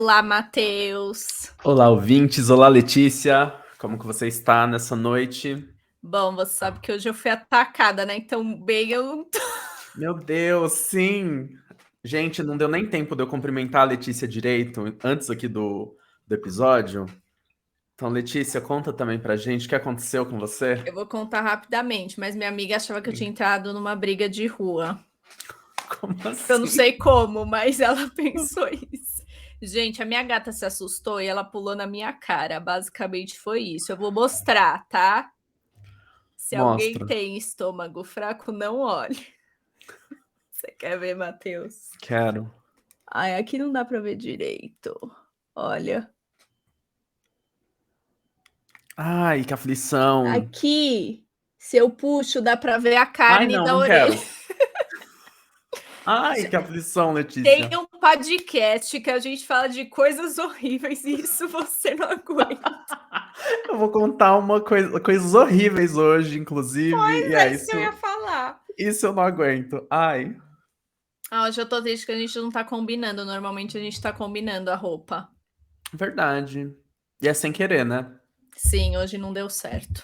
Olá, Matheus. Olá, ouvintes. Olá, Letícia. Como que você está nessa noite? Bom, você sabe que hoje eu fui atacada, né? Então, bem, eu não tô. Meu Deus, sim! Gente, não deu nem tempo de eu cumprimentar a Letícia direito antes aqui do episódio. Então, Letícia, conta também pra gente o que aconteceu com você. Eu vou contar rapidamente, mas minha amiga achava que eu tinha entrado numa briga de rua. Como Eu não assim? sei como, mas ela pensou isso. Gente, a minha gata se assustou e ela pulou na minha cara. Basicamente foi isso. Eu vou mostrar, tá? Se alguém Mostra. tem estômago fraco, não olhe. Você quer ver, Matheus? Quero. Ai, aqui não dá pra ver direito. Olha. Ai, que aflição. Aqui, se eu puxo, dá pra ver a Ai, carne não, da não orelha. quero. Ai, que aflição, Tem Letícia. um podcast que a gente fala de coisas horríveis e isso você não aguenta. Eu vou contar uma coisa, coisas horríveis hoje, inclusive, e É é isso que eu ia isso. falar. Isso eu não aguento. Ai. Ah, hoje eu tô triste que a gente não tá combinando. Normalmente a gente tá combinando a roupa. Verdade. E é sem querer, né? Sim, hoje não deu certo.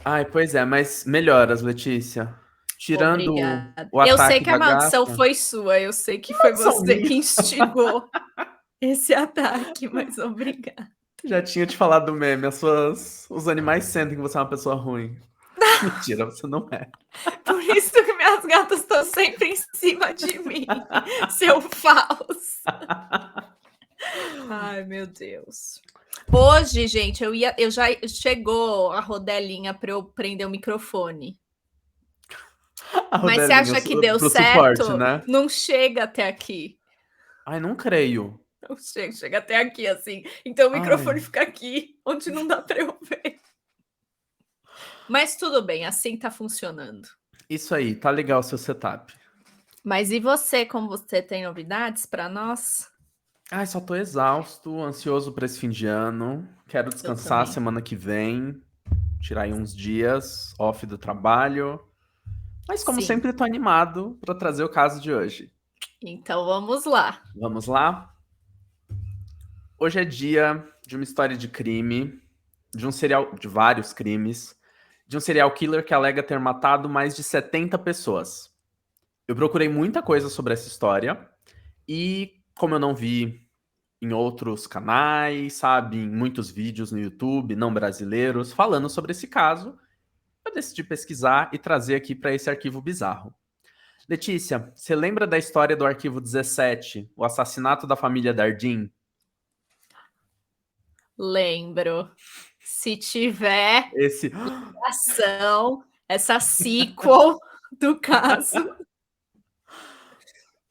Ai, pois é, mas melhoras, Letícia. Tirando Obrigada. o Eu sei ataque que a da maldição gata, foi sua. Eu sei que foi não são você minhas. que instigou esse ataque, mas obrigada. Já tinha te falado do meme, os animais sentem que você é uma pessoa ruim. Mentira, você não é. Por isso que minhas gatas estão sempre em cima de mim, seu falso. Ai, meu Deus. Hoje, gente, eu já chegou a rodelinha para eu prender o microfone. A Mas você rodelinha acha que deu pro suporte, certo? né? Não chega até aqui. Ai, não creio. Não chega, chega até aqui assim. Então o microfone Ai, fica aqui, onde não dá para eu ver. Mas tudo bem, assim tá funcionando. isso aí, tá legal o seu setup. Mas e você, como você tem novidades para nós? Ai, só tô exausto, ansioso pra esse fim de ano. Quero Eu descansar também. semana que vem, tirar aí uns dias off do trabalho. Mas como Sim. sempre, tô animado para trazer o caso de hoje. Então vamos lá. Vamos lá? Hoje é dia de uma história de crime, de vários crimes, de um serial killer que alega ter matado mais de 70 pessoas. Eu procurei muita coisa sobre essa história e como eu não vi em outros canais, sabe, em muitos vídeos no YouTube não brasileiros falando sobre esse caso, eu decidi pesquisar e trazer aqui para esse arquivo bizarro. Letícia, você lembra da história do arquivo 17, o assassinato da família Dardim? Lembro. Se tiver Esse. ação, essa sequel do caso.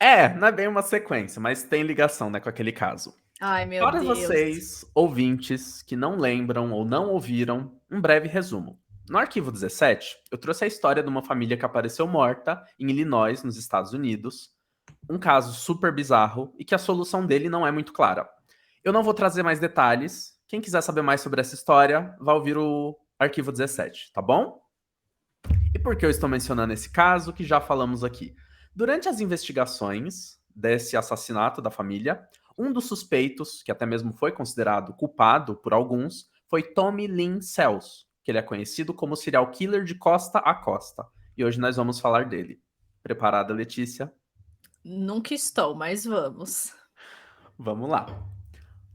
É, não é bem uma sequência, mas tem ligação, né, com aquele caso. Ai, meu Para Deus. vocês, ouvintes, que não lembram ou não ouviram, um breve resumo. No arquivo 17, eu trouxe a história de uma família que apareceu morta em Illinois, nos Estados Unidos. Um caso super bizarro e que a solução dele não é muito clara. Eu não vou trazer mais detalhes. Quem quiser saber mais sobre essa história, vai ouvir o arquivo 17, tá bom? E por que eu estou mencionando esse caso que já falamos aqui? Durante as investigações desse assassinato da família, um dos suspeitos, que até mesmo foi considerado culpado por alguns, foi Tommy Lynn Sells, que ele é conhecido como serial killer de costa a costa. E hoje nós vamos falar dele. Preparada, Letícia? Nunca estou, mas vamos. Vamos lá.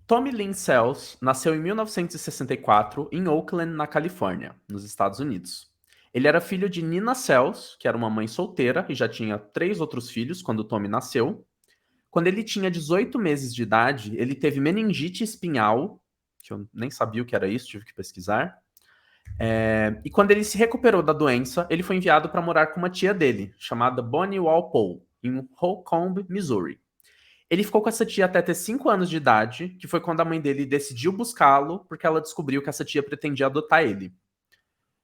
Tommy Lynn Sells nasceu em 1964 em Oakland, na Califórnia, nos Estados Unidos. Ele era filho de Nina Sells, que era uma mãe solteira e já tinha 3 outros filhos quando Tommy nasceu. Quando ele tinha 18 meses de idade, ele teve meningite espinhal, que eu nem sabia o que era isso, tive que pesquisar. E quando ele se recuperou da doença, ele foi enviado para morar com uma tia dele, chamada Bonnie Walpole, em Holcomb, Missouri. Ele ficou com essa tia até ter 5 anos de idade, que foi quando a mãe dele decidiu buscá-lo, porque ela descobriu que essa tia pretendia adotar ele.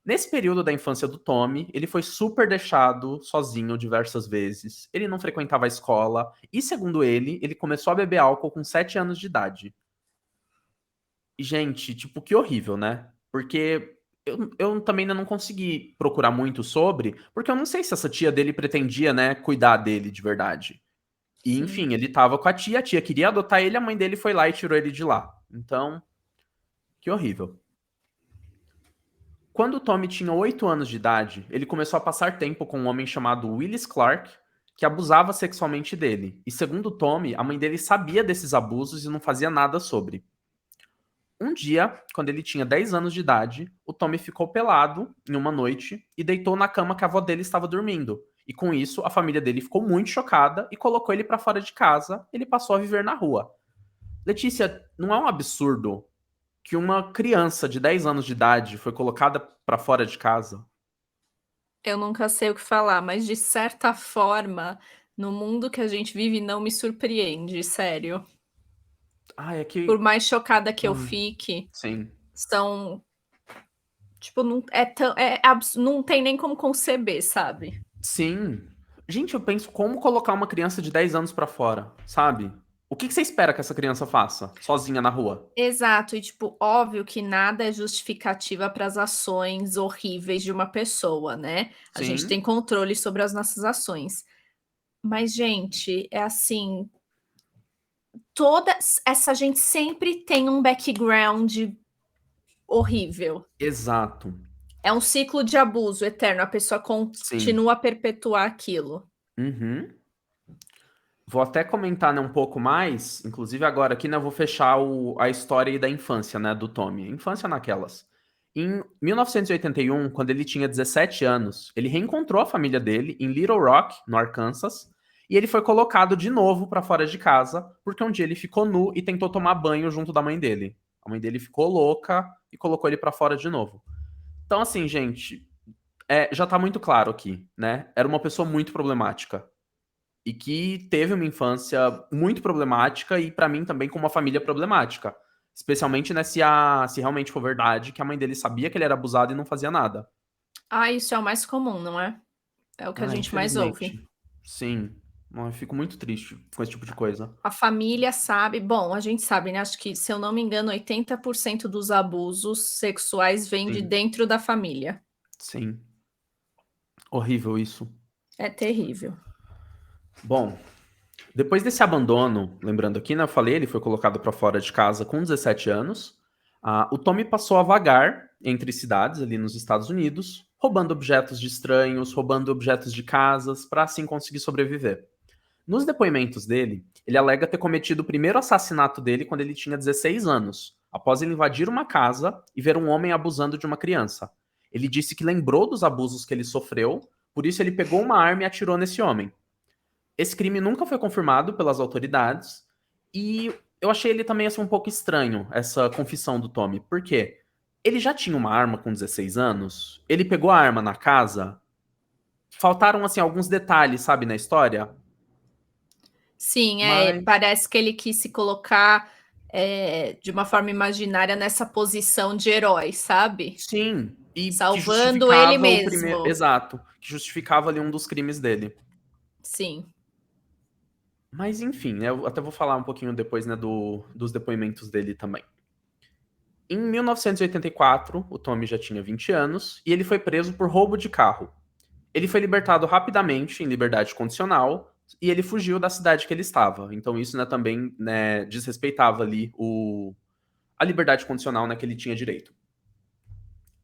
Nesse período da infância do Tommy, ele foi super deixado sozinho diversas vezes. Ele não frequentava a escola e, segundo ele começou a beber álcool com 7 anos de idade. E, gente, tipo, que horrível, né? Porque eu também ainda não consegui procurar muito sobre, porque eu não sei se essa tia dele pretendia, né, cuidar dele de verdade. E, Sim. enfim, ele tava com a tia queria adotar ele, a mãe dele foi lá e tirou ele de lá. Então, que horrível. Quando o Tommy tinha 8 anos de idade, ele começou a passar tempo com um homem chamado Willis Clark, que abusava sexualmente dele. E segundo o Tommy, a mãe dele sabia desses abusos e não fazia nada sobre. Um dia, quando ele tinha 10 anos de idade, o Tommy ficou pelado em uma noite e deitou na cama que a avó dele estava dormindo. E com isso, a família dele ficou muito chocada e colocou ele para fora de casa. Ele passou a viver na rua. Letícia, não é um absurdo que uma criança de 10 anos de idade foi colocada para fora de casa? Eu nunca sei o que falar, mas de certa forma, no mundo que a gente vive, não me surpreende, sério. Ah, é Por que. mais chocada que eu Hum, fique, sim. são tipo, não é tão não tem nem como conceber, sabe. Sim. Gente, eu penso como colocar uma criança de 10 anos pra fora, sabe? O que que você espera que essa criança faça, sozinha na rua? Exato, e tipo, óbvio que nada é justificativa para as ações horríveis de uma pessoa, né. A gente tem Sim, controle sobre as nossas ações. Mas gente, é assim, toda essa gente sempre tem um background horrível. exato. É um ciclo de abuso eterno, a pessoa Sim. continua a perpetuar aquilo. Uhum. Vou até comentar, né, um pouco mais, inclusive agora aqui, né, eu vou fechar a história aí da infância, né, do Tommy. Infância naquelas. Em 1981, quando ele tinha 17 anos, ele reencontrou a família dele em Little Rock, no Arkansas, e ele foi colocado de novo pra fora de casa, porque um dia ele ficou nu e tentou tomar banho junto da mãe dele. A mãe dele ficou louca e colocou ele pra fora de novo. Então, assim, gente, já tá muito claro aqui, né? Era uma pessoa muito problemática e que teve uma infância muito problemática e pra mim também com uma família problemática. Especialmente, né, se realmente for verdade que a mãe dele sabia que ele era abusado e não fazia nada. Ah, isso é o mais comum, não é? É o que a Ah, gente mais ouve. infelizmente. Sim. Eu fico muito triste com esse tipo de coisa. A família sabe, bom, a gente sabe, né, acho que, se eu não me engano, 80% dos abusos sexuais vêm de Sim, dentro da família. sim. Horrível isso. É terrível. Bom, depois desse abandono, lembrando aqui, né, eu falei, ele foi colocado pra fora de casa com 17 anos. O Tommy passou a vagar entre cidades ali nos Estados Unidos, roubando objetos de estranhos, roubando objetos de casas, pra assim conseguir sobreviver. Nos depoimentos dele, ele alega ter cometido o primeiro assassinato dele quando ele tinha 16 anos, após ele invadir uma casa e ver um homem abusando de uma criança. Ele disse que lembrou dos abusos que ele sofreu, por isso ele pegou uma arma e atirou nesse homem. Esse crime nunca foi confirmado pelas autoridades e eu achei ele também assim, um pouco estranho, essa confissão do Tommy. Por quê? Ele já tinha uma arma com 16 anos, ele pegou a arma na casa, faltaram assim alguns detalhes, sabe, na história, Sim, mas parece que ele quis se colocar, de uma forma imaginária nessa posição de herói, sabe? sim, e que Salvando ele justificava o primeiro. mesmo. Exato, que justificava ali um dos crimes dele. Sim. Mas enfim, né, eu até vou falar um pouquinho depois, né, dos depoimentos dele também. Em 1984, o Tommy já tinha 20 anos e ele foi preso por roubo de carro. Ele foi libertado rapidamente, em liberdade condicional, e ele fugiu da cidade que ele estava. Então isso, né, também, né, desrespeitava ali a liberdade condicional, né, que ele tinha direito.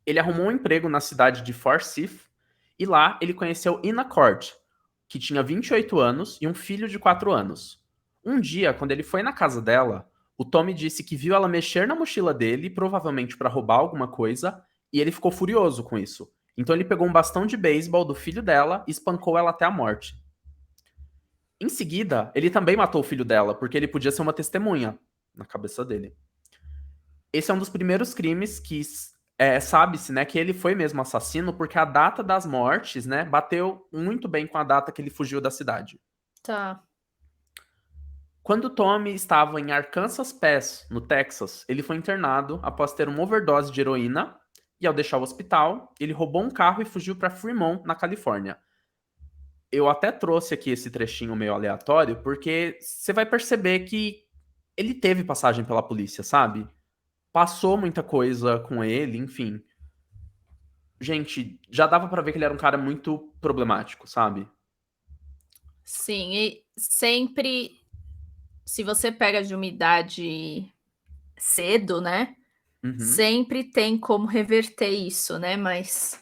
Ele arrumou um emprego na cidade de Forsyth e lá ele conheceu Ina Cord, que tinha 28 anos e um filho de 4 anos. Um dia, quando ele foi na casa dela, o Tommy disse que viu ela mexer na mochila dele, provavelmente para roubar alguma coisa, e ele ficou furioso com isso. Então ele pegou um bastão de beisebol do filho dela e espancou ela até a morte. Em seguida, ele também matou o filho dela, porque ele podia ser uma testemunha na cabeça dele. Esse é um dos primeiros crimes que sabe-se, né, que ele foi mesmo assassino, porque a data das mortes, né, bateu muito bem com a data que ele fugiu da cidade. Tá. Quando Tommy estava em Arkansas Pass, no Texas, ele foi internado após ter uma overdose de heroína e, ao deixar o hospital, ele roubou um carro e fugiu para Fremont, na Califórnia. Eu até trouxe aqui esse trechinho meio aleatório, porque você vai perceber que ele teve passagem pela polícia, sabe? Passou muita coisa com ele, enfim. Gente, já dava pra ver que ele era um cara muito problemático, sabe? Sim, e sempre, se você pega de uma idade cedo, né, Uhum, sempre tem como reverter isso, né, mas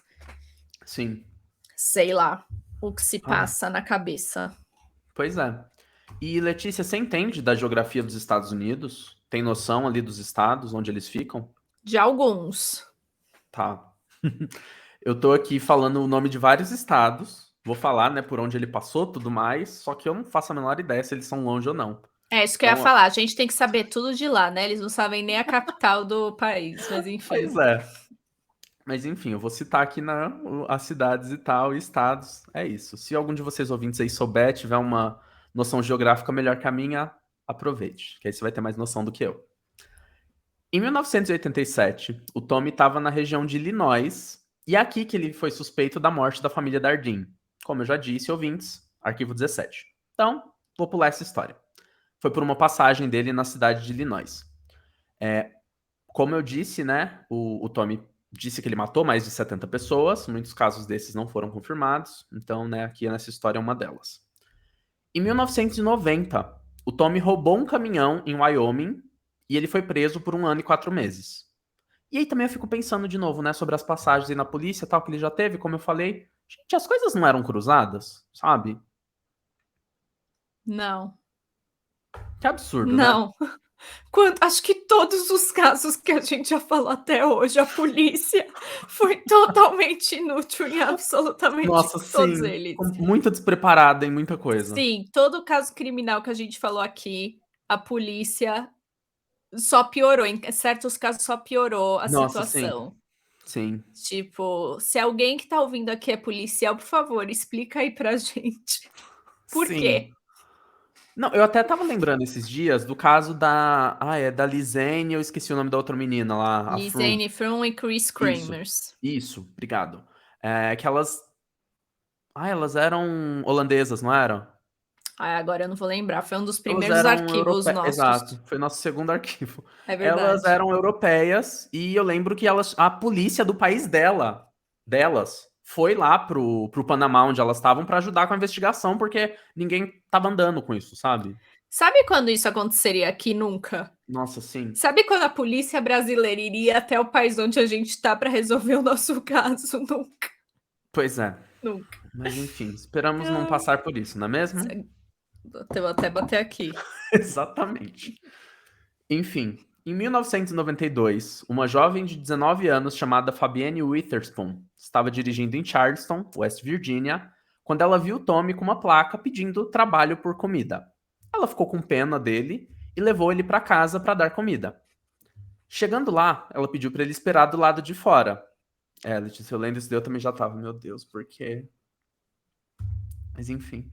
sim. sei lá o que se Ai, passa na cabeça. pois é. E Letícia, você entende da geografia dos Estados Unidos? Tem noção ali dos estados onde eles ficam? De alguns. Tá. Eu tô aqui falando o nome de vários estados. Vou falar, né, por onde ele passou, tudo mais. Só que eu não faço a menor ideia se eles são longe ou não. É isso que eu ia Então, falar, a gente tem que saber tudo de lá, né, eles não sabem nem a capital do país, mas pois enfim. é. Mas enfim, eu vou citar aqui as cidades e tal, e estados. É isso. Se algum de vocês ouvintes aí souber, tiver uma noção geográfica melhor que a minha, aproveite, que aí você vai ter mais noção do que eu. Em 1987, o Tommy estava na região de Illinois, e é aqui que ele foi suspeito da morte da família Dardin. Como eu já disse, ouvintes, arquivo 17. Então, vou pular essa história. Foi por uma passagem dele na cidade de Illinois. Como eu disse, né, o Tommy disse que ele matou mais de 70 pessoas, muitos casos desses não foram confirmados, então, né, aqui nessa história é uma delas. Em 1990, o Tommy roubou um caminhão em Wyoming e ele foi preso por 1 ano e 4 meses. E aí também eu fico pensando de novo, né, sobre as passagens aí na polícia, tal, que ele já teve, como eu falei. Gente, as coisas não eram cruzadas, sabe? Não, Que absurdo, né? não. Acho que todos os casos que a gente já falou até hoje, a polícia foi totalmente inútil em absolutamente Nossa, todos sim. eles. Muito despreparada em muita coisa. Sim, todo caso criminal que a gente falou aqui, a polícia só piorou, em certos casos só piorou a Nossa, sim. situação. Sim. Tipo, se alguém que tá ouvindo aqui é policial, por favor, explica aí pra gente. Por Sim. quê? Não, eu até tava lembrando esses dias do caso da. Ah, é da Lizane, eu esqueci o nome da outra menina lá, a Fru. Lisanne Frum e Chris Isso. Kramers. Isso, obrigado. É que elas. Ah, elas eram holandesas, não eram? Ai, agora eu não vou lembrar, foi um dos Elas primeiros eram arquivos europeias. nossos. Exato, foi nosso segundo arquivo. É Elas verdade. eram europeias e eu lembro que elas, a polícia do país delas, foi lá pro Panamá onde elas estavam pra ajudar com a investigação, porque ninguém tava andando com isso, sabe? Sabe quando isso aconteceria aqui? Nunca. Nossa, sim. Sabe quando a polícia brasileira iria até o país onde a gente tá pra resolver o nosso caso? Nunca, Pois é. nunca. Mas enfim, esperamos não Ai, passar por isso, não é mesmo? vou até bater aqui. Exatamente. Enfim, em 1992, uma jovem de 19 anos chamada Fabienne Witherspoon estava dirigindo em Charleston, West Virginia, quando ela viu Tommy com uma placa pedindo trabalho por comida. Ela ficou com pena dele e levou ele para casa para dar comida. Chegando lá, ela pediu para ele esperar do lado de fora. É, Letícia, eu lendo isso daí, eu também já tava, meu Deus, por quê? Mas enfim.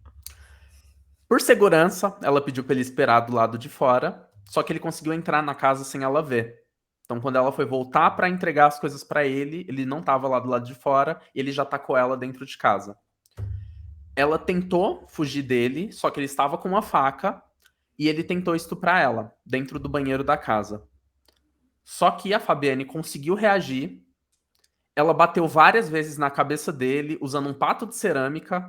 Por segurança, ela pediu para ele esperar do lado de fora, só que ele conseguiu entrar na casa sem ela ver. Então, quando ela foi voltar para entregar as coisas para ele, ele não estava lá do lado de fora e ele já tacou ela dentro de casa. Ela tentou fugir dele, só que ele estava com uma faca e ele tentou estuprar ela dentro do banheiro da casa. Só que a Fabienne conseguiu reagir. Ela bateu várias vezes na cabeça dele usando um pato de cerâmica.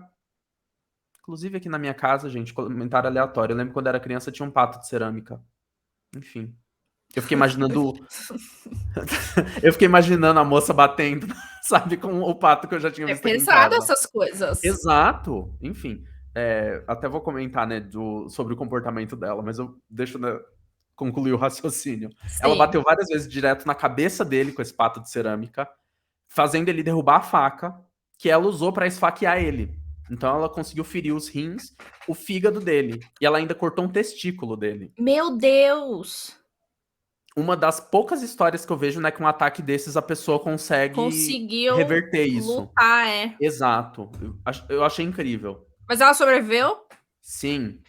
Inclusive aqui na minha casa, gente, comentário aleatório. Eu lembro quando era criança tinha um pato de cerâmica. Enfim. Eu fiquei imaginando. Eu fiquei imaginando a moça batendo, sabe, com o pato que eu já tinha É visto aqui em pesado casa. essas coisas. Exato. Enfim. Até vou comentar, né, sobre o comportamento dela, mas eu deixo, né, concluir o raciocínio. Ela Sim. bateu várias vezes direto na cabeça dele com esse pato de cerâmica, fazendo ele derrubar a faca que ela usou para esfaquear ele. Então ela conseguiu ferir os rins, o fígado dele. E ela ainda cortou um testículo dele. Meu Deus! Uma das poucas histórias que eu vejo, né, que um ataque desses a pessoa consegue Conseguiu reverter isso. lutar, é. Exato. Eu achei incrível. Mas ela sobreviveu? Sim.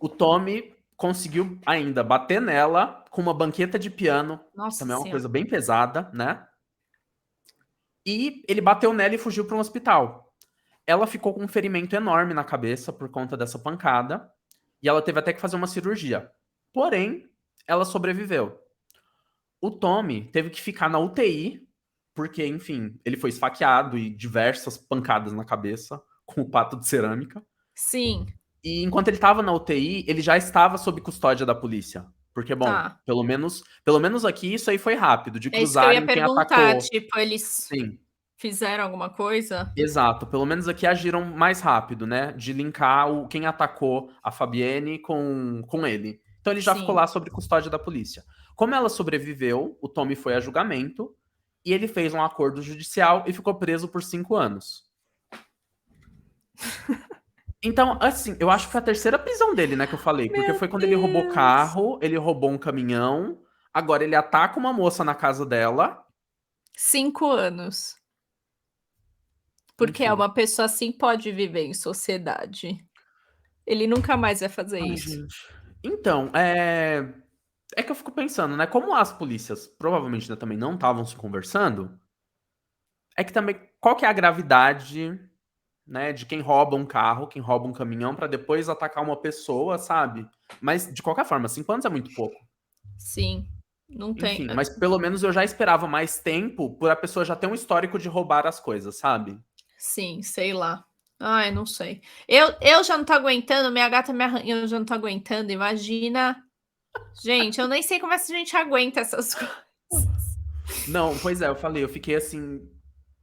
O Tommy conseguiu ainda bater nela com uma banqueta de piano, que Nossa também é uma senhora. coisa bem pesada, né? E ele bateu nela e fugiu para um hospital. Ela ficou com um ferimento enorme na cabeça por conta dessa pancada, e ela teve até que fazer uma cirurgia. Porém, ela sobreviveu. O Tommy teve que ficar na UTI, porque, enfim, ele foi esfaqueado e diversas pancadas na cabeça com o pato de cerâmica. Sim, E enquanto ele estava na UTI, ele já estava sob custódia da polícia. Porque, bom, tá. pelo menos aqui isso aí foi rápido, de É isso que eu ia cruzarem quem perguntar, atacou. tipo, eles Sim, fizeram alguma coisa? exato. Pelo menos aqui agiram mais rápido, né? De linkar quem atacou a Fabienne com ele. Então ele já ficou Sim. lá sob custódia da polícia. Como ela sobreviveu, o Tommy foi a julgamento e ele fez um acordo judicial e ficou preso por 5 anos. Então, assim, eu acho que foi a terceira prisão dele, né, que eu falei. Porque Meu foi quando ele roubou Deus. carro, ele roubou um caminhão, agora ele ataca uma moça na casa dela. 5 anos. Porque é Enfim. uma pessoa assim pode viver em sociedade. Ele nunca mais vai fazer Ai, isso. gente. Então, é que eu fico pensando, né? Como as polícias provavelmente ainda também não estavam se conversando, é que também qual que é a gravidade, né, de quem rouba um carro, quem rouba um caminhão pra depois atacar uma pessoa, sabe? Mas de qualquer forma, 5 anos é muito pouco. Sim, não tem Enfim, mas pelo menos eu já esperava mais tempo por a pessoa já ter um histórico de roubar as coisas, sabe? sim, sei lá. Ai, não sei. Eu já não tô aguentando, minha gata me arranhou, eu já não tô aguentando, imagina. Gente, eu nem sei como essa gente aguenta essas coisas. Não, pois é, eu falei, eu fiquei assim,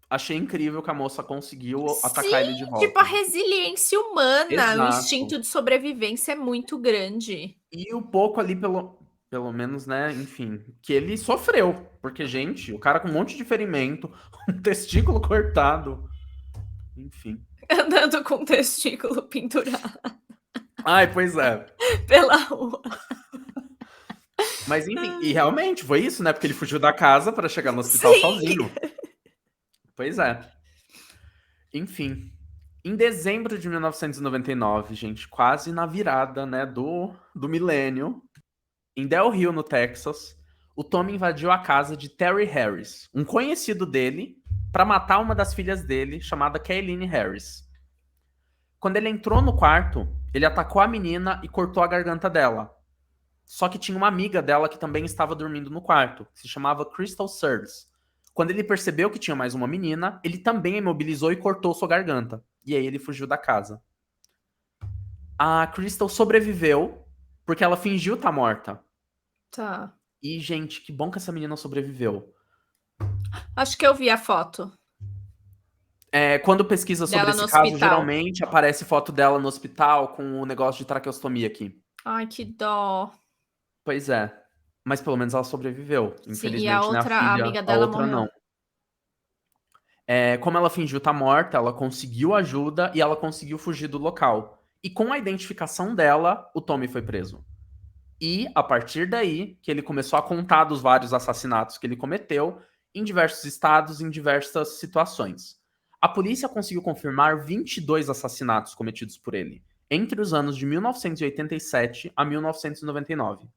achei incrível que a moça conseguiu atacar Sim, ele de tipo, a volta. resiliência humana, o Exato. instinto de sobrevivência é muito grande. E o pouco ali, pelo menos, né, enfim, que ele sofreu. Porque, gente, o cara com um monte de ferimento, um testículo cortado, enfim. Andando com o testículo pendurado Ai, pois é. pela rua. Mas, enfim, e realmente foi isso, né? Porque ele fugiu da casa para chegar no hospital Sim! sozinho. Pois é. Enfim. Em dezembro de 1999, gente, quase na virada, né, do milênio, em Del Rio, no Texas, o Tommy invadiu a casa de Terry Harris, um conhecido dele, para matar uma das filhas dele, chamada Kayleen Harris. Quando ele entrou no quarto, ele atacou a menina e cortou a garganta dela. Só que tinha uma amiga dela que também estava dormindo no quarto, que se chamava Crystal Sears. Quando ele percebeu que tinha mais uma menina, ele também a imobilizou e cortou sua garganta. E aí ele fugiu da casa. A Crystal sobreviveu porque ela fingiu estar morta. Tá. E, gente, que bom que essa menina sobreviveu. Acho que eu vi a foto Quando pesquisa sobre dela no esse caso, hospital. geralmente aparece foto dela no hospital com o negócio de traqueostomia aqui. Ai, que dó. Pois é. Mas pelo menos ela sobreviveu. Sim, e a Infelizmente, né, a outra a filha, amiga a dela outra morreu. não. Como ela fingiu estar morta, ela conseguiu ajuda e ela conseguiu fugir do local. E com a identificação dela, o Tommy foi preso. E a partir daí que ele começou a contar dos vários assassinatos que ele cometeu em diversos estados, em diversas situações. A polícia conseguiu confirmar 22 assassinatos cometidos por ele, entre os anos de 1987 a 1999.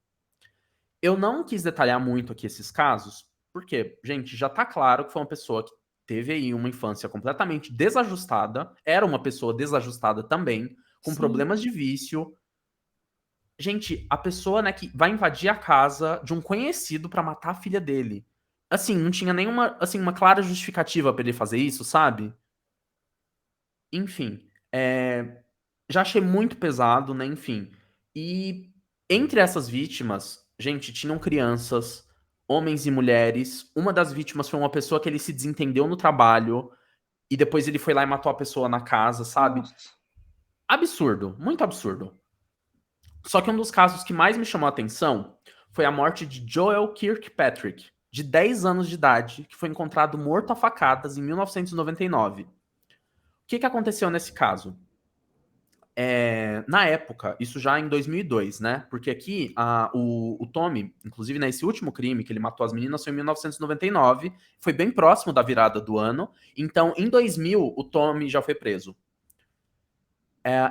Eu não quis detalhar muito aqui esses casos, porque, gente, já tá claro que foi uma pessoa que teve aí uma infância completamente desajustada, era uma pessoa desajustada também, com Sim. problemas de vício. Gente, a pessoa, né, que vai invadir a casa de um conhecido pra matar a filha dele. Assim, não tinha nenhuma, assim, uma clara justificativa pra ele fazer isso, sabe? Enfim, já achei muito pesado, né? Enfim. E entre essas vítimas, gente, tinham crianças, homens e mulheres. Uma das vítimas foi uma pessoa que ele se desentendeu no trabalho e depois ele foi lá e matou a pessoa na casa, sabe? Nossa. Absurdo, muito absurdo. Só que um dos casos que mais me chamou a atenção foi a morte de Joel Kirkpatrick, de 10 anos de idade, que foi encontrado morto a facadas em 1999. O que aconteceu nesse caso? Na época, isso já em 2002, né? Porque aqui o Tommy, inclusive nesse último crime que ele matou as meninas, foi em 1999, foi bem próximo da virada do ano. Então, em 2000, o Tommy já foi preso.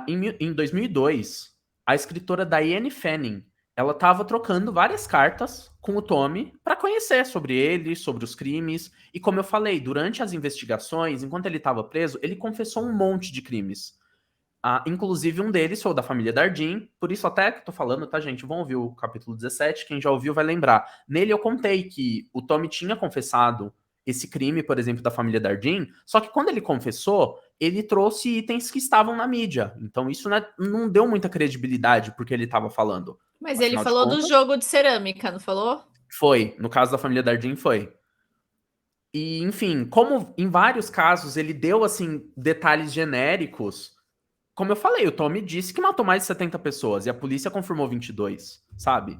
Em 2002, a escritora Diane Fanning, ela estava trocando várias cartas com o Tommy para conhecer sobre ele, sobre os crimes. E como eu falei, durante as investigações, enquanto ele estava preso, ele confessou um monte de crimes. Inclusive um deles foi o da família Dardin, por isso até que eu tô falando, tá, gente? Vão ouvir o capítulo 17, quem já ouviu vai lembrar. Nele eu contei que o Tommy tinha confessado esse crime, por exemplo, da família Dardin, só que quando ele confessou, ele trouxe itens que estavam na mídia. Então isso não deu muita credibilidade porque ele estava falando. Mas ele Afinal de falou do contas, jogo de cerâmica, não falou? foi. No caso da família Dardin, foi. E, enfim, como em vários casos ele deu, assim, detalhes genéricos, como eu falei, o Tommy disse que matou mais de 70 pessoas e a polícia confirmou 22, sabe?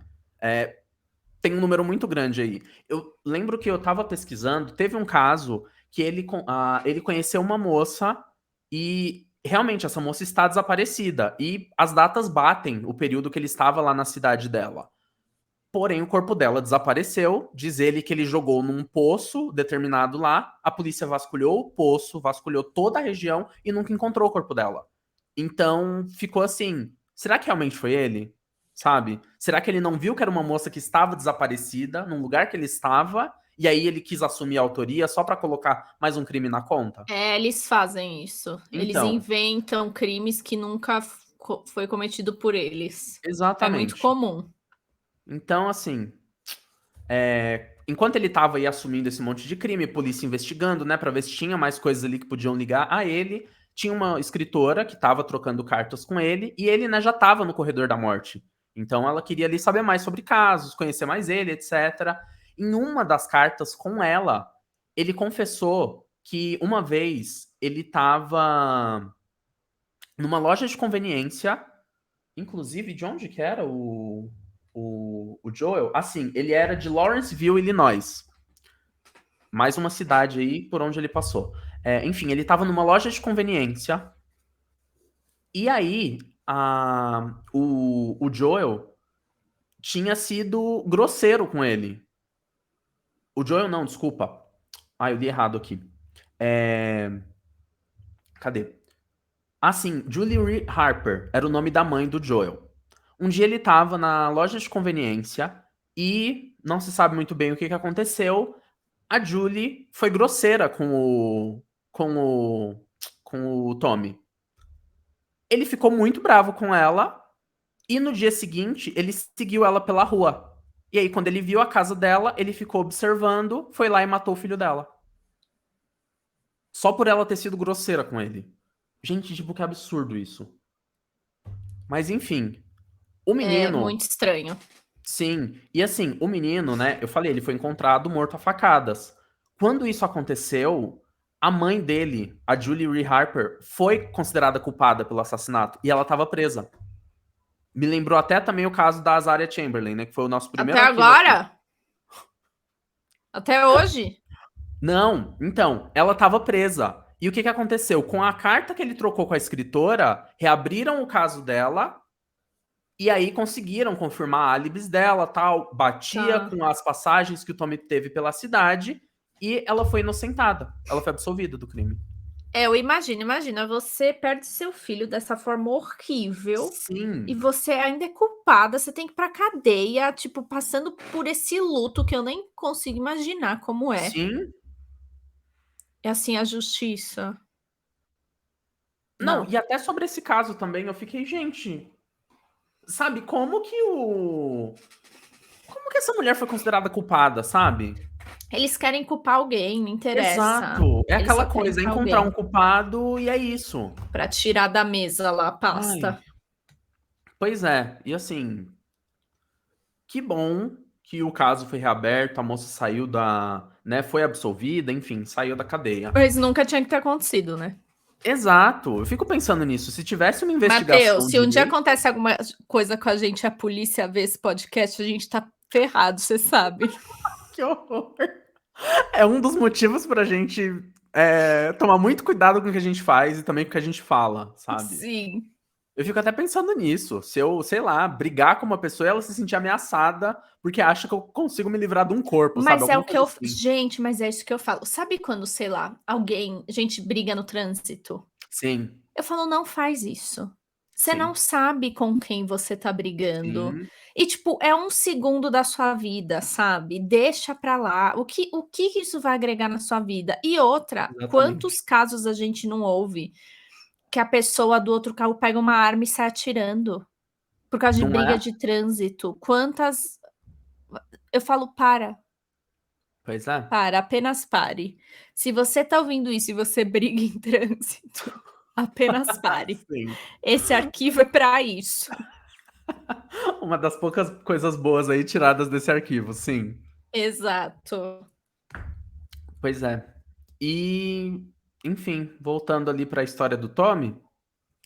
Tem um número muito grande aí. Eu lembro que eu tava pesquisando, teve um caso que ele conheceu uma moça e realmente essa moça está desaparecida. E as datas batem o período que ele estava lá na cidade dela. Porém, o corpo dela desapareceu. Diz ele que ele jogou num poço determinado lá. A polícia vasculhou o poço, vasculhou toda a região e nunca encontrou o corpo dela. Então, ficou assim: será que realmente foi ele? Sabe? Será que ele não viu que era uma moça que estava desaparecida num lugar que ele estava? E aí ele quis assumir a autoria só pra colocar mais um crime na conta? É, eles fazem isso. Eles Então, inventam crimes que nunca foi cometido por eles. É muito exatamente. comum. Então, assim, enquanto ele estava aí assumindo esse monte de crime, polícia investigando, né, pra ver se tinha mais coisas ali que podiam ligar a ele, tinha uma escritora que estava trocando cartas com ele e ele, né, já estava no corredor da morte. Então ela queria ali saber mais sobre casos, conhecer mais ele, etc. Em uma das cartas com ela, ele confessou que uma vez ele estava numa loja de conveniência, inclusive de onde que era o Joel? Assim, ele era de Lawrenceville, Illinois. Mais uma cidade aí por onde ele passou. Enfim, ele estava numa loja de conveniência. E aí, o Joel tinha sido grosseiro com ele. O Joel não, desculpa. Ah, eu li errado aqui. É, Cadê? Sim, Julie Ree Harper era o nome da mãe do Joel. Um dia ele estava na loja de conveniência e não se sabe muito bem o que que aconteceu. A Julie foi grosseira com o, com o Tommy. Ele ficou muito bravo com ela e no dia seguinte ele seguiu ela pela rua. E aí, quando ele viu a casa dela, ele ficou observando, foi lá e matou o filho dela. Só por ela ter sido grosseira com ele. Gente, tipo, que absurdo isso. Mas enfim, o É menino, muito estranho. sim. E assim, o menino, né? Eu falei, ele foi encontrado morto a facadas. Quando isso aconteceu, a mãe dele, a Julie Ree Harper, foi considerada culpada pelo assassinato e ela estava presa. Me lembrou até também o caso da Azaria Chamberlain, né? Que foi o nosso Até primeiro arquivo aqui. agora? Até hoje? Não, então, ela estava presa. E o que que aconteceu? Com a carta que ele trocou com a escritora, reabriram o caso dela e aí conseguiram confirmar álibis dela, tal, batia Tá. com as passagens que o Tommy teve pela cidade e ela foi inocentada. Ela foi absolvida do crime. Eu imagina, você perde seu filho dessa forma horrível e Sim, você ainda é culpada, você tem que ir pra cadeia, tipo, passando por esse luto que eu nem consigo imaginar como é. sim. É assim a justiça. Não, Não. e até sobre esse caso também, eu fiquei, gente, sabe, como que essa mulher foi considerada culpada, sabe? Eles querem culpar alguém, não interessa. Exato. É Eles aquela só querem coisa, é culpar encontrar um alguém culpado e é isso. pra tirar da mesa lá a Ai, pasta. pois é. E assim, que bom que o caso foi reaberto, a moça saiu né, foi absolvida, enfim, saiu da cadeia. Mas nunca tinha que ter acontecido, né? Exato. Eu fico pensando nisso. Se tivesse uma Matheus, investigação se um dia direito, acontece alguma coisa com a gente, a polícia vê esse podcast, a gente tá ferrado, você sabe. que horror. É um dos motivos pra gente tomar muito cuidado com o que a gente faz e também com o que a gente fala, sabe? Sim. Eu fico até pensando nisso. Se eu, sei lá, brigar com uma pessoa e ela se sentir ameaçada porque acha que eu consigo me livrar de um corpo, sabe? Mas é o Alguma que coisa eu. assim. Gente, mas é isso que eu falo. Sabe quando, sei lá, alguém. A gente briga no trânsito? Sim, Eu falo, não faz isso. Você não sim, sabe com quem você tá brigando. sim, E, tipo, é um segundo da sua vida, sabe? Deixa pra lá. O que isso vai agregar na sua vida? E outra, exatamente. quantos casos a gente não ouve que a pessoa do outro carro pega uma arma e sai atirando por causa de Não briga é? de trânsito? Quantas. Eu falo, para. Pois é. Para, apenas pare. Se você tá ouvindo isso e você briga em trânsito, apenas pare. Sim. Esse arquivo é para isso. Uma das poucas coisas boas aí tiradas desse arquivo, sim. Exato. Pois é. E, enfim, voltando ali para a história do Tommy,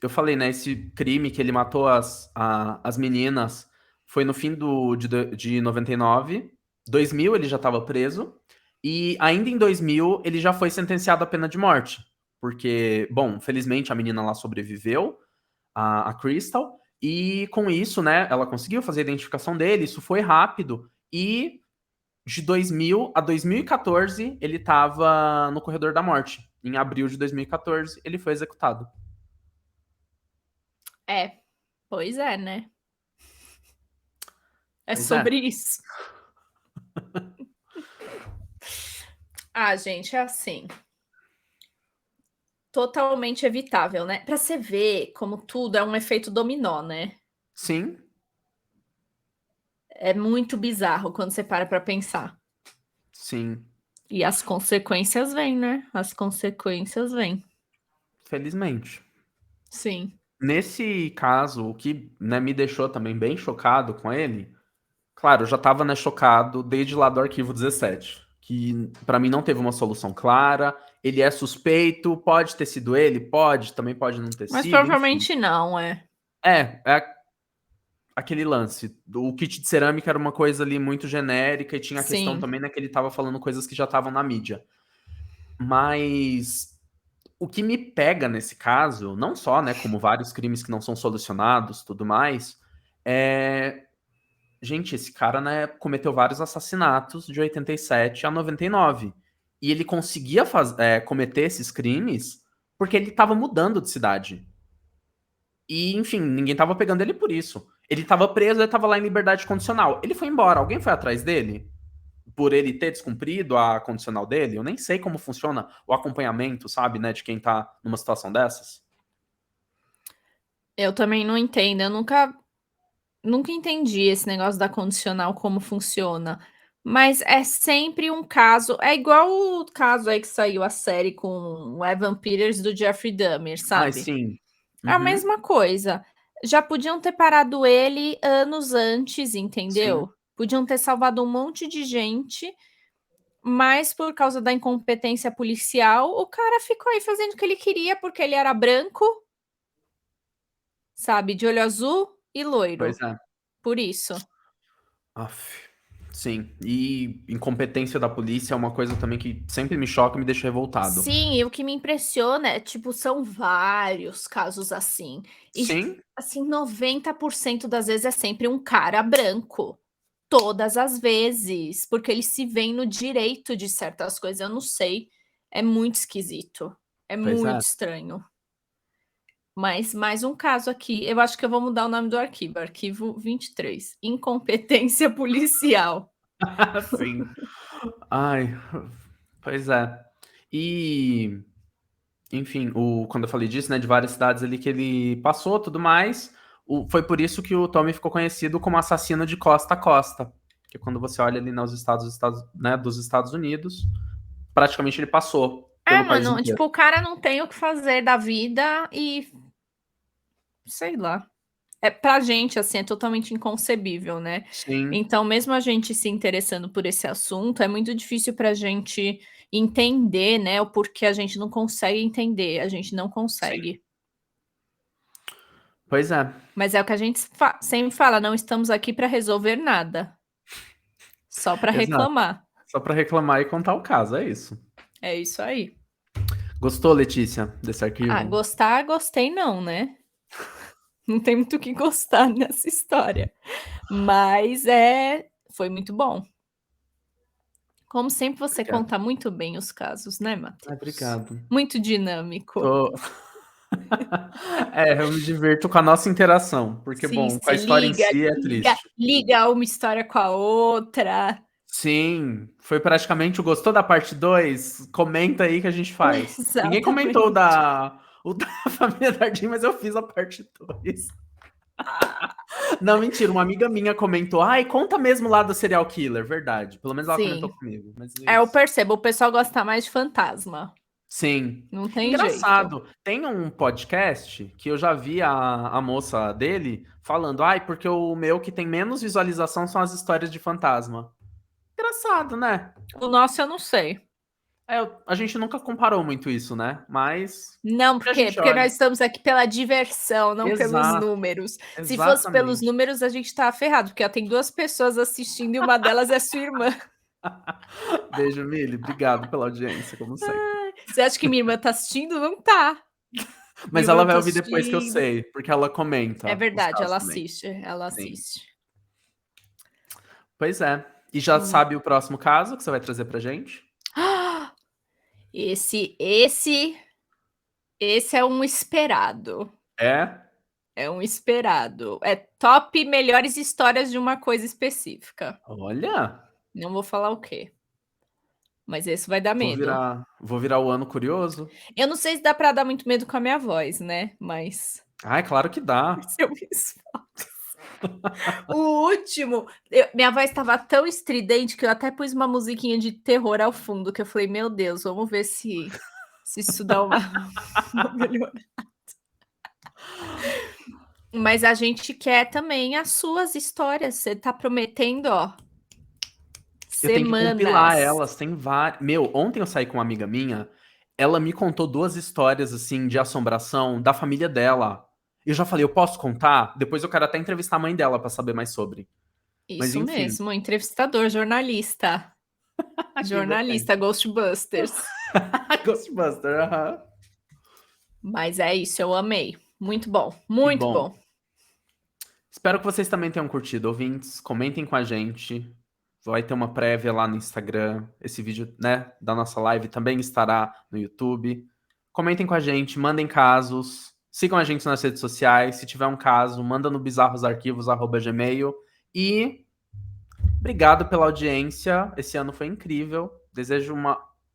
eu falei, né, esse crime que ele matou as meninas foi no fim de 99. 2000 ele já estava preso. E ainda em 2000 ele já foi sentenciado à pena de morte. Porque, bom, felizmente a menina lá sobreviveu, a Crystal. E com isso, né, ela conseguiu fazer a identificação dele, isso foi rápido. E de 2000 a 2014 ele estava no corredor da morte. Em abril de 2014 ele foi executado. É, pois é, né? É Pois é. sobre isso. Ah, gente, é assim. Totalmente evitável, né? Pra você ver como tudo é um efeito dominó, né? Sim, É muito bizarro quando você para pra pensar. sim. E as consequências vêm, né? As consequências vêm. Felizmente. Sim. Nesse caso, o que, né, me deixou também bem chocado com ele, claro, eu já estava, né, chocado desde lá do arquivo 17, que para mim não teve uma solução clara. Ele é suspeito, pode ter sido ele, pode, também pode não ter Mas sido, enfim. provavelmente não, é. É aquele lance. O kit de cerâmica era uma coisa ali muito genérica e tinha a questão Sim. também, né, que ele estava falando coisas que já estavam na mídia. Mas o que me pega nesse caso, não só, né, como vários crimes que não são solucionados, tudo mais, é... Gente, esse cara, né, cometeu vários assassinatos de 87 a 99. E ele conseguia cometer esses crimes porque ele estava mudando de cidade. E, enfim, ninguém tava pegando ele por isso. Ele tava preso, ele tava lá em liberdade condicional. Ele foi embora. Alguém foi atrás dele? Por ele ter descumprido a condicional dele? Eu nem sei como funciona o acompanhamento, sabe, né, de quem tá numa situação dessas. Eu também não entendo. Eu nunca entendi esse negócio da condicional, como funciona. Mas é sempre um caso. É igual o caso aí que saiu a série com o Evan Peters do Jeffrey Dahmer, Ai, sabe? sim. É a Uhum, mesma coisa. Já podiam ter parado ele anos antes, sim. entendeu? Podiam ter salvado um monte de gente, mas por causa da incompetência policial, o cara ficou aí fazendo o que ele queria porque ele era branco, sabe, de olho azul e Pois loiro. é. Por isso. Aff. Sim. E incompetência da polícia é uma coisa também que sempre me choca e me deixa revoltado. Sim, e o que me impressiona é, tipo, são vários casos assim. E, Sim, assim, 90% das vezes é sempre um cara branco. Todas as vezes, porque eles se veem no direito de certas coisas, eu não sei. É muito esquisito. É pois é. muito estranho. Mas mais um caso aqui, eu acho que eu vou mudar o nome do arquivo, arquivo 23, incompetência policial. Sim. Ai, pois é. E, enfim, quando eu falei disso, né, de várias cidades ali que ele passou, tudo mais, foi por isso que o Tommy ficou conhecido como assassino de costa a costa. Que quando você olha ali nos estados, né, dos Estados Unidos, praticamente ele passou É, pelo país mano, inteiro. tipo, o cara não tem o que fazer da vida e sei lá. É, pra gente, assim, é totalmente inconcebível, né. Sim, Então, mesmo a gente se interessando por esse assunto, é muito difícil pra gente entender, né, o porquê a gente não consegue entender, a gente não sim. consegue. Pois é, Mas é o que a gente sempre fala: "Não estamos aqui pra resolver nada, só pra exato. reclamar". Só pra reclamar e contar o caso, é isso. É isso aí. Gostou, Letícia, desse Ah, arquivo? gostar, gostei não, né. Não tem muito o que gostar nessa história, mas, foi muito bom. Como sempre, você Obrigado. conta muito bem os casos, né, Ai, Matheus? obrigado. Muito dinâmico. Tô eu me divirto com a nossa interação, porque, Sim, bom, com a você história em liga, si é liga, triste. liga uma história com a outra. Sim, foi praticamente o "gostou da parte 2? Comenta aí que a gente faz". Ninguém comentou Exatamente. o da família Jardim, mas eu fiz a parte 2. Não, mentira, uma amiga minha comentou, ai, conta mesmo lá do serial killer, verdade. Pelo menos ela comentou Sim. comigo, mas é É, eu isso. percebo, o pessoal gosta mais de fantasma. Sim. Não tem jeito. Engraçado, tem um podcast que eu já vi a moça dele falando, ai, porque o meu que tem menos visualização são as histórias de fantasma. Engraçado, né? O nosso eu não sei. É, a gente nunca comparou muito isso, né? Mas Não, a por quê? gente Porque olha. nós estamos aqui pela diversão, não pelos Exato, números. Se fosse pelos exatamente. números, a gente tá ferrado, porque ó, tem 2 pessoas assistindo e uma delas é sua irmã. Beijo, Mili. Obrigado pela audiência, como sempre. Você acha que minha irmã tá assistindo? Não tá. Minha Mas irmã ela não vai tá ouvir depois que eu assistindo. sei, porque ela É comenta os verdade, casos ela também. assiste, ela Sim. assiste. Pois é. E já Hum. sabe o próximo caso que você vai trazer pra gente? Esse esse esse é um esperado. É? É um esperado. É top melhores histórias de uma coisa específica. Olha, Não vou falar o quê, mas esse vai dar vou medo. virar, vou virar o ano curioso. Eu não sei se dá pra dar muito medo com a minha voz, né, mas Ai, claro que dá. se eu me esforço. O último, minha voz estava tão estridente que eu até pus uma musiquinha de terror ao fundo, que eu falei: "Meu Deus, vamos ver se isso dá uma uma melhorada". Mas a gente quer também as suas histórias, você tá prometendo, ó, Eu tenho que compilar semanas. elas, tem várias. Meu, ontem eu saí com uma amiga minha, ela me contou duas histórias, assim, de assombração da família dela. Eu já falei, eu posso contar? Depois eu quero até entrevistar a mãe dela pra saber mais sobre. Mas Isso enfim. mesmo, entrevistador, jornalista. Que vertente. Jornalista, Ghostbusters. Ghostbuster, aham. Mas é isso, eu amei. Muito bom, Que muito bom. bom. Espero que vocês também tenham curtido, ouvintes. Comentem com a gente. Vai ter uma prévia lá no Instagram. Esse vídeo, né, da nossa live também estará no YouTube. Comentem com a gente, mandem casos. Sigam a gente nas redes sociais. Se tiver um caso, manda no bizarrosarquivos@gmail. E obrigado pela audiência. Esse ano foi incrível.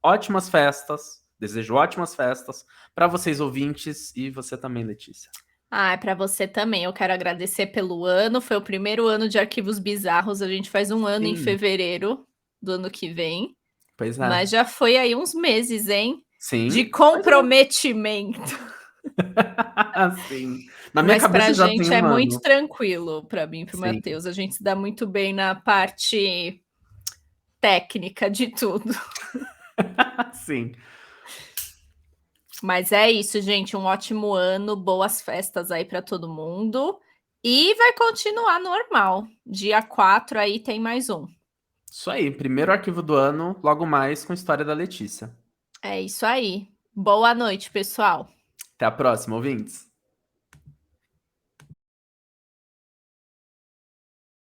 Ótimas festas. Desejo ótimas festas para vocês ouvintes e você também, Letícia. Ah, é para você também. Eu quero agradecer pelo ano. Foi o primeiro ano de Arquivos Bizarros. A gente faz um ano em Sim, fevereiro do ano que vem. pois é. Mas já foi aí uns meses, hein? De Sim, pois é. comprometimento. Sim. Na minha Mas para a cabeça já tem gente é um muito ano. tranquilo, para mim e para o Sim, Matheus. A gente se dá muito bem na parte técnica de tudo. sim. Mas é isso, gente. Um ótimo ano, boas festas aí para todo mundo. E vai continuar normal. Dia 4 aí tem mais um. Isso aí, primeiro arquivo do ano, logo mais com a história da Letícia. É isso aí. Boa noite, pessoal. Até a próxima, ouvintes.